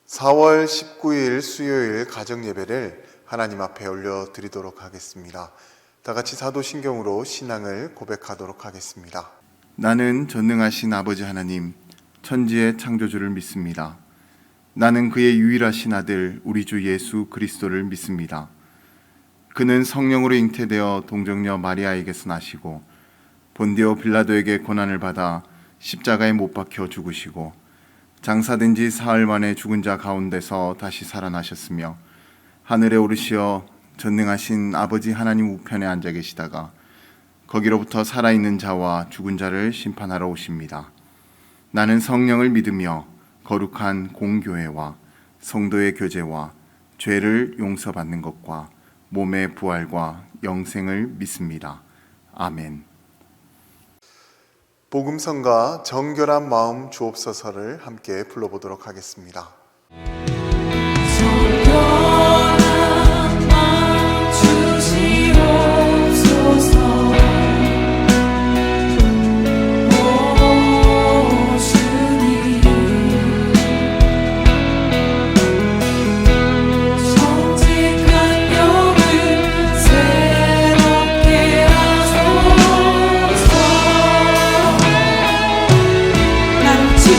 4월 19일 수요일 가정예배를 하나님 앞에 올려드리도록 하겠습니다. 다같이 사도신경으로 신앙을 고백하도록 하겠습니다. 나는 전능하신 아버지 하나님, 천지의 창조주를 믿습니다. 나는 그의 유일하신 아들 우리 주 예수 그리스도를 믿습니다. 그는 성령으로 잉태되어 동정녀 마리아에게서 나시고 본디오 빌라도에게 고난을 받아 십자가에 못 박혀 죽으시고 장사된 지 사흘 만에 죽은 자 가운데서 다시 살아나셨으며 하늘에 오르시어 전능하신 아버지 하나님 우편에 앉아 계시다가 거기로부터 살아있는 자와 죽은 자를 심판하러 오십니다. 나는 성령을 믿으며 거룩한 공교회와 성도의 교제와 죄를 용서받는 것과 몸의 부활과 영생을 믿습니다. 아멘. 복음성가 정결한 마음 주옵소서를 함께 불러보도록 하겠습니다. 정결한 마음 주시옵소서. 오 주님, 정직한 영을 새롭게 하소서. 나를 주님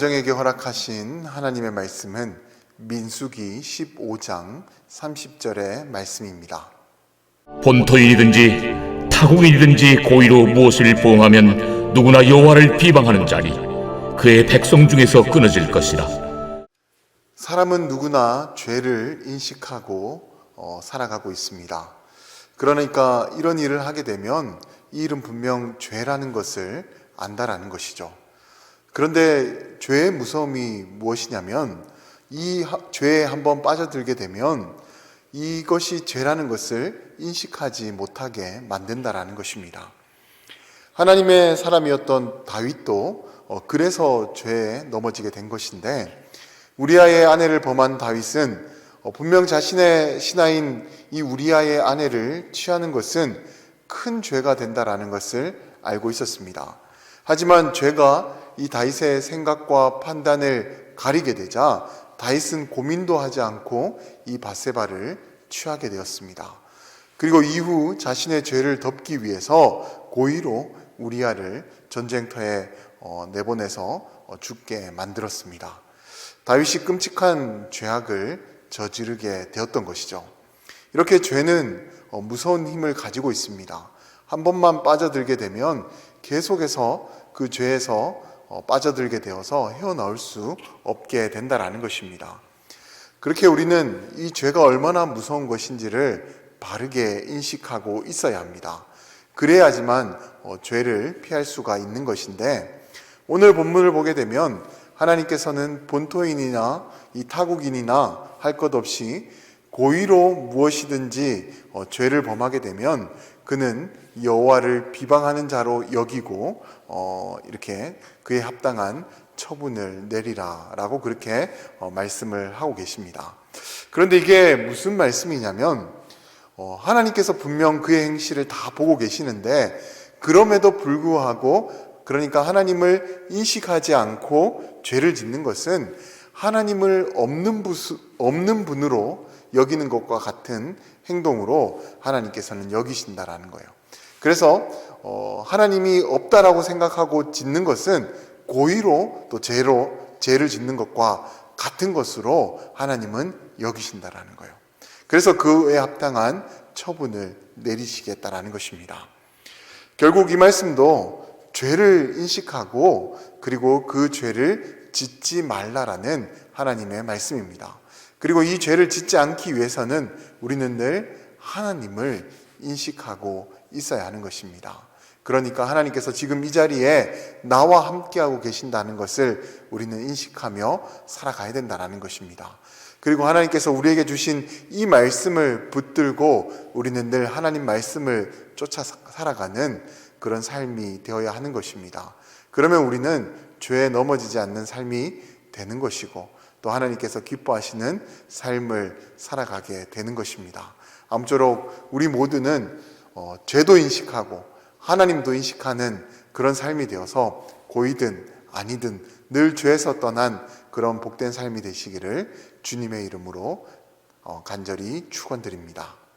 가정에게 허락하신 하나님의 말씀은 민수기 15장 30절의 말씀입니다. 본토인이든지 타국인이든지 고의로 무엇을 보응하면 누구나 여호와를 비방하는 자니 그의 백성 중에서 끊어질 것이라. 사람은 누구나 죄를 인식하고 살아가고 있습니다. 그러니까 이런 일을 하게 되면 이 일은 분명 죄라는 것을 안다라는 것이죠. 그런데 죄의 무서움이 무엇이냐면 이 죄에 한번 빠져들게 되면 이것이 죄라는 것을 인식하지 못하게 만든다라는 것입니다. 하나님의 사람이었던 다윗도 그래서 죄에 넘어지게 된 것인데, 우리아의 아내를 범한 다윗은 분명 자신의 신하인 이 우리아의 아내를 취하는 것은 큰 죄가 된다라는 것을 알고 있었습니다. 하지만 죄가 이 다윗의 생각과 판단을 가리게 되자 다윗은 고민도 하지 않고 이 밧세바를 취하게 되었습니다. 그리고 이후 자신의 죄를 덮기 위해서 고의로 우리아를 전쟁터에 내보내서 죽게 만들었습니다. 다윗이 끔찍한 죄악을 저지르게 되었던 것이죠. 이렇게 죄는 무서운 힘을 가지고 있습니다. 한 번만 빠져들게 되면 계속해서 그 죄에서 빠져들게 되어서 헤어나올 수 없게 된다라는 것입니다. 그렇게 우리는 이 죄가 얼마나 무서운 것인지를 바르게 인식하고 있어야 합니다. 그래야지만 죄를 피할 수가 있는 것인데, 오늘 본문을 보게 되면 하나님께서는 본토인이나 이 타국인이나 할 것 없이 고의로 무엇이든지 죄를 범하게 되면 그는 여호와를 비방하는 자로 여기고 이렇게 그에 합당한 처분을 내리라라고 그렇게 말씀을 하고 계십니다. 그런데 이게 무슨 말씀이냐면 하나님께서 분명 그의 행실을 다 보고 계시는데, 그럼에도 불구하고, 그러니까 하나님을 인식하지 않고 죄를 짓는 것은 하나님을 없는 분으로 여기는 것과 같은 행동으로 하나님께서는 여기신다라는 거예요. 그래서 하나님이 없다라고 생각하고 짓는 것은 고의로 또 죄를 짓는 것과 같은 것으로 하나님은 여기신다라는 거예요. 그래서 그에 합당한 처분을 내리시겠다라는 것입니다. 결국 이 말씀도 죄를 인식하고 그리고 그 죄를 짓지 말라라는 하나님의 말씀입니다. 그리고 이 죄를 짓지 않기 위해서는 우리는 늘 하나님을 인식하고 있어야 하는 것입니다. 그러니까 하나님께서 지금 이 자리에 나와 함께하고 계신다는 것을 우리는 인식하며 살아가야 된다는 것입니다. 그리고 하나님께서 우리에게 주신 이 말씀을 붙들고 우리는 늘 하나님 말씀을 쫓아 살아가는 그런 삶이 되어야 하는 것입니다. 그러면 우리는 죄에 넘어지지 않는 삶이 되는 것이고, 또 하나님께서 기뻐하시는 삶을 살아가게 되는 것입니다. 아무쪼록 우리 모두는 죄도 인식하고 하나님도 인식하는 그런 삶이 되어서 고이든 아니든 늘 죄에서 떠난 그런 복된 삶이 되시기를 주님의 이름으로 간절히 축원드립니다.